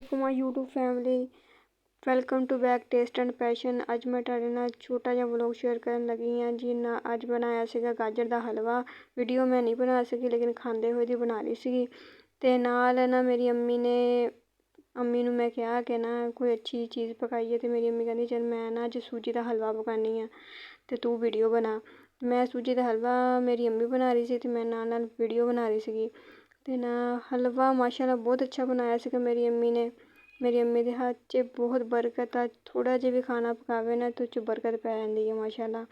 असलाकुम YouTube family, welcome to back taste and passion. अज मैं तुहाडे नाल छोटा जिहा व्लॉग शेयर करन लगी हाँ जी। ना अज बनाया सीगा गाजर का हलवा। वीडियो मैं नहीं बना सकी लेकिन खांदे होए दी बना ली सीगी। ते नाल ना मेरी अम्मी ने अम्मी नूं मैं कहा कि ना कोई अच्छी चीज़ पकाइए, तो मेरी अम्मी कहती चल मैं ना अज सूजी का हलवा पकानी हाँ तो तू वीडियो बना। मैं सूजी का हलवा मेरी अम्मी बना रही सी ते मैं नाल नाल वीडियो बना रही सीगी। ते ना हलवा माशाअल्लाह बहुत अच्छा बनाया सीगा मेरी अम्मी ने। मेरी अम्मी के हाथ च बहुत बरकत आ, थोड़ा जिहा भी खाना पकावे ना तो च बरकत पै जाती है माशाअल्लाह।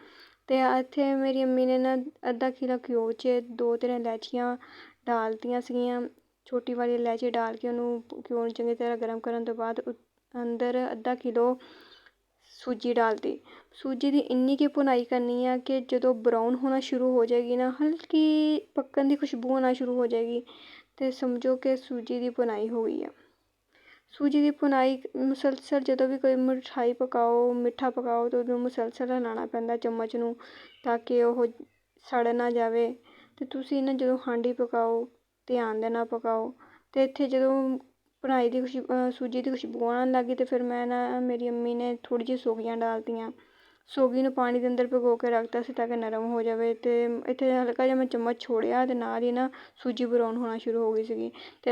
ते इत्थे मेरी अम्मी ने ना अद्धा किलो घ्यो च 2-3 इलायचियाँ डालतियाँ सीगियां। छोटी वाली इलायची डाल के उन्होंने घ्यो नूं चंगी तरह गर्म करन तो बाद अंदर अद्धा किलो सूजी डालती। सूजी की इन्नी की भुनाई करनी है कि जो ब्राउन होना शुरू हो जाएगी ना, हल्की पक्कन की खुशबू आना शुरू हो जाएगी तो समझो कि सूजी की भुनाई हो गई है। सूजी की भुनाई मुसलसल जो भी कोई मिठाई पकाओ मिठा पकाओ तो उन्होंने मुसलसल हिलाना पैंदा चम्मच नूं ताकि वह सड़ ना जाए। तो तुसी ना जो हांडी पकाओ ध्यान दे नाल पकाओ। तो इत्थे जो भुनाई की सूजी की खुशबू आने लगी तो फिर मैं ना मेरी अम्मी ने थोड़ी जी सोगियां डालतियाँ। सोगी नूं पानी के अंदर भिगो के रखता सी ताकि नरम हो जाए। तो इत्थे हल्का जिहा मैं चम्मच छोड़िया तो नाल ही ना सूजी ब्राउन होना शुरू हो गई सी। तो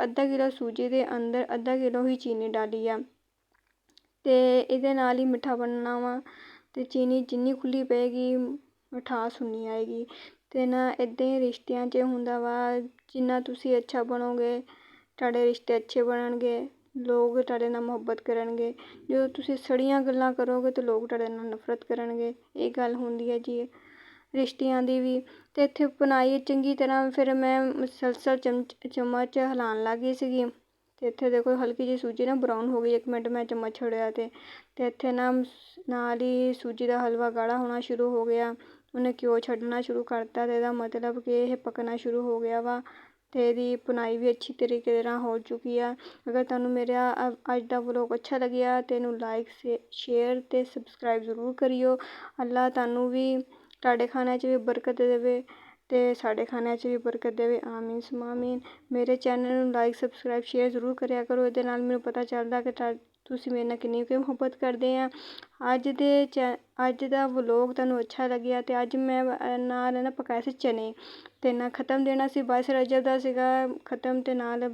अद्धा किलो सूजी के अंदर अद्धा किलो ही चीनी डाली आ तो इहदे नाल ही मिठा बनना वा। तो चीनी जिन्नी खुली पेगी मिठास उन्नी आएगी। तो ना इदां ही रिश्तियां च हुंदा वा, जिन्ना तुसी अच्छा बनोगे तुहाडे रिश्ते अच्छे बननगे, लोग तुहाडे नाल मुहब्बत करनगे। जो तुसी सड़ियां गल्लां करोगे तो लोग तुहाडे नाल नफरत करनगे। ये गल हुंदी है जी रिश्तियां दी भी। तो इत्थे बनाई चंगी तरह फिर मैं मुसलसल चम्मच हिलान लग गई सीगी। तो इत्थे देखो हल्की जी सूजी ना ब्राउन हो गई, 1 मिनट मैं चम्मच छड़िया तो इत्थे ना नाल ही सूजी का हलवा गाढ़ा होना शुरू हो गया। उन्हें घ्यो छड्डना शुरू करता तो इसदा मतलब कि यह पकना शुरू हो गया वा। तो इसदी भुनाई भी अच्छी तरीके तरह हो चुकी है। अगर तुहानू मेरा अज का व्लॉग अच्छा लग्या तो इनू लाइक शेयर तो सबसक्राइब जरूर करियो। अल्लाह तुहानू भी तुहाडे खाने च भी बरकत देवे तो साडे खाने च भी बरकत देवे, आमीन सुम्मा आमीन। मेरे चैनल नू लाइक सबसक्राइब शेयर जरूर करिया करो, इहदे नाल मैनू पता चलदा कि तुसी मेरे नाल किन्नी कुछ मुहब्बत करदे आ। अज दा व्लॉग तुहानू अच्छा लग्या तो अज मैं नाल ना पकाए सी चने ते ना खत्म देना सी 22 रजब दा सीगा खत्म ते नाल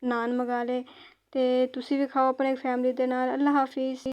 नान मंगा ले। ते तुसी भी खाओ अपने फैमिली दे नाल। अल्लाह हाफिज़।